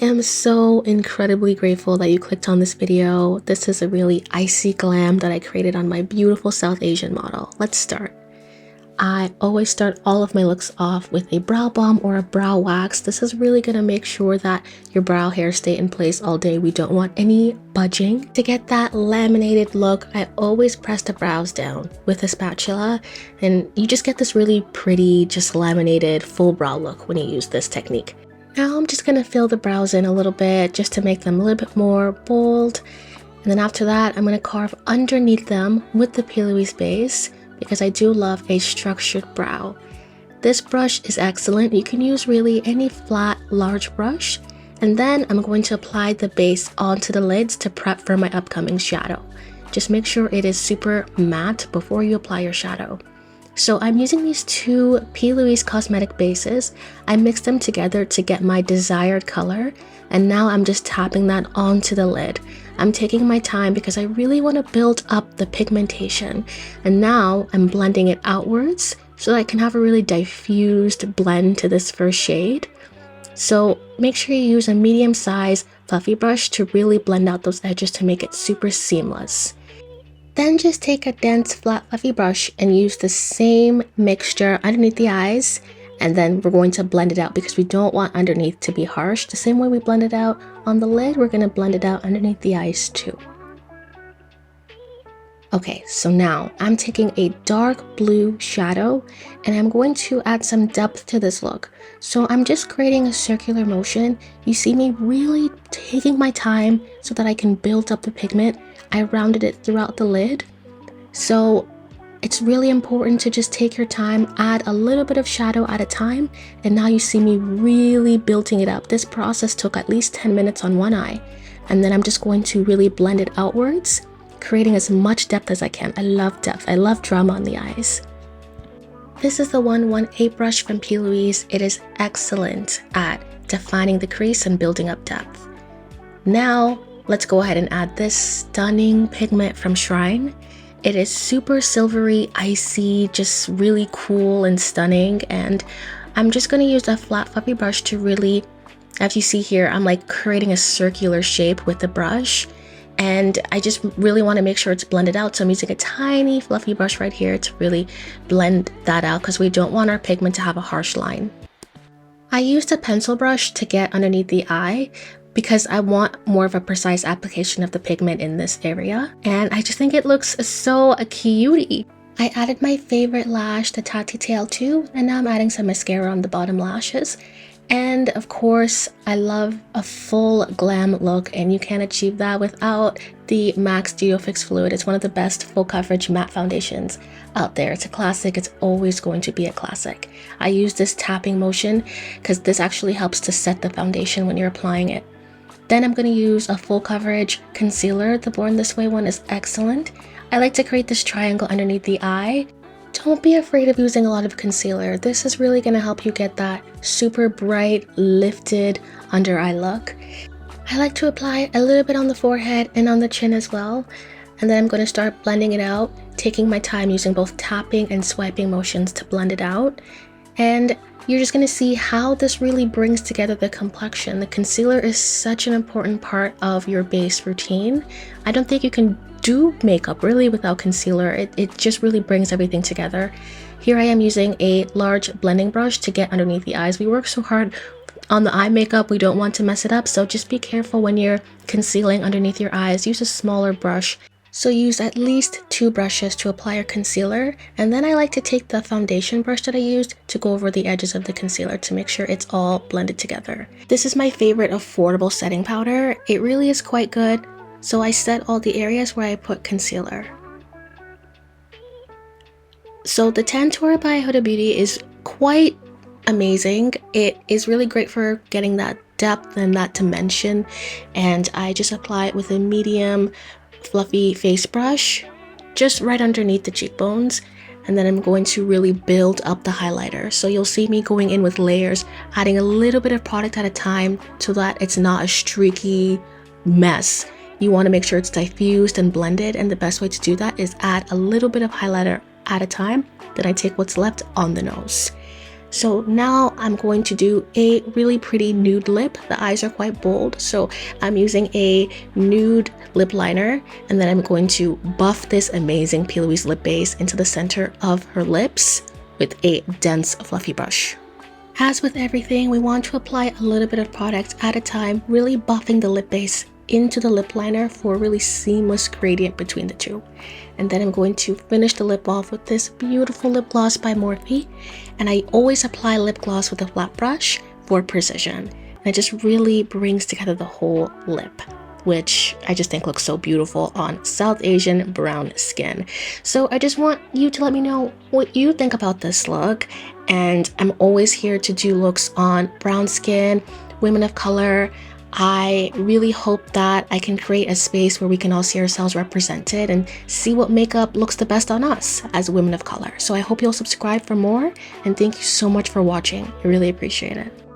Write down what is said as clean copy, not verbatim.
am so incredibly grateful that you clicked on this video. This is a really icy glam that I created on my beautiful South Asian model. Let's start. I always start all of my looks off with a brow balm or a brow wax. This is really going to make sure that your brow hairs stay in place all day. We don't want any budging. To get that laminated look, I always press the brows down with a spatula, and you just get this really pretty, just laminated full brow look when you use this technique. Now I'm just going to fill the brows in a little bit just to make them a little bit more bold. And then after that, I'm going to carve underneath them with the Louise base because I do love a structured brow. This brush is excellent. You can use really any flat, large brush. And then I'm going to apply the base onto the lids to prep for my upcoming shadow. Just make sure it is super matte before you apply your shadow. So I'm using these two Louise Cosmetic bases. I mixed them together to get my desired color, and now I'm just tapping that onto the lid. I'm taking my time because I really want to build up the pigmentation, and now I'm blending it outwards so that I can have a really diffused blend to this first shade. So make sure you use a medium size fluffy brush to really blend out those edges to make it super seamless. Then just take a dense flat fluffy brush and use the same mixture underneath the eyes, and then we're going to blend it out because we don't want underneath to be harsh. The same way we blend it out on the lid, we're going to blend it out underneath the eyes too. Okay, so now I'm taking a dark blue shadow and I'm going to add some depth to this look. So I'm just creating a circular motion. You see me really taking my time so that I can build up the pigment. I rounded it throughout the lid. So it's really important to just take your time, add a little bit of shadow at a time, and now you see me really building it up. This process took at least 10 minutes on one eye, and then I'm just going to really blend it outwards, creating as much depth as I can. I love depth. I love drama on the eyes. This is the 118 brush from Louise. It is excellent at defining the crease and building up depth. Now, let's go ahead and add this stunning pigment from Shrine. It is super silvery, icy, just really cool and stunning. And I'm just going to use a flat fluffy brush to really, as you see here, I'm like creating a circular shape with the brush. And I just really want to make sure it's blended out. So I'm using a tiny fluffy brush right here to really blend that out because we don't want our pigment to have a harsh line. I used a pencil brush to get underneath the eye because I want more of a precise application of the pigment in this area. And I just think it looks so cutie. I added my favorite lash, the Tatti Lashes TL2, and now I'm adding some mascara on the bottom lashes. And of course, I love a full glam look, and you can't achieve that without the MAC Studio Fix Fluid. It's one of the best full coverage matte foundations out there. It's a classic. It's always going to be a classic. I use this tapping motion because this actually helps to set the foundation when you're applying it. Then I'm going to use a full coverage concealer. The Born This Way one is excellent. I like to create this triangle underneath the eye. Don't be afraid of using a lot of concealer. This is really going to help you get that super bright, lifted under eye look. I like to apply a little bit on the forehead and on the chin as well. And then I'm going to start blending it out, taking my time using both tapping and swiping motions to blend it out. And you're just going to see how this really brings together the complexion. The concealer is such an important part of your base routine. I don't think you can do makeup really without concealer. It just really brings everything together. Here I am using a large blending brush to get underneath the eyes. We work so hard on the eye makeup, we don't want to mess it up, so just be careful when you're concealing underneath your eyes. Use a smaller brush. So use at least 2 brushes to apply your concealer, and then I like to take the foundation brush that I used to go over the edges of the concealer to make sure it's all blended together. This is my favorite affordable setting powder. It really is quite good. So I set all the areas where I put concealer. So the Tantour by Huda Beauty is quite amazing. It is really great for getting that depth and that dimension. And I just apply it with a medium fluffy face brush, just right underneath the cheekbones. And then I'm going to really build up the highlighter. So you'll see me going in with layers, adding a little bit of product at a time so that it's not a streaky mess. You want to make sure it's diffused and blended, and the best way to do that is add a little bit of highlighter at a time. Then I take what's left on the nose. So now I'm going to do a really pretty nude lip. The eyes are quite bold, so I'm using a nude lip liner, and then I'm going to buff this amazing Louise Lip Base into the center of her lips with a dense fluffy brush. As with everything, we want to apply a little bit of product at a time, really buffing the lip base into the lip liner for a really seamless gradient between the two. And then I'm going to finish the lip off with this beautiful lip gloss by Morphe. And I always apply lip gloss with a flat brush for precision. And it just really brings together the whole lip, which I just think looks so beautiful on South Asian brown skin. So I just want you to let me know what you think about this look. And I'm always here to do looks on brown skin, women of color. I really hope that I can create a space where we can all see ourselves represented and see what makeup looks the best on us as women of color. So I hope you'll subscribe for more, and thank you so much for watching. I really appreciate it.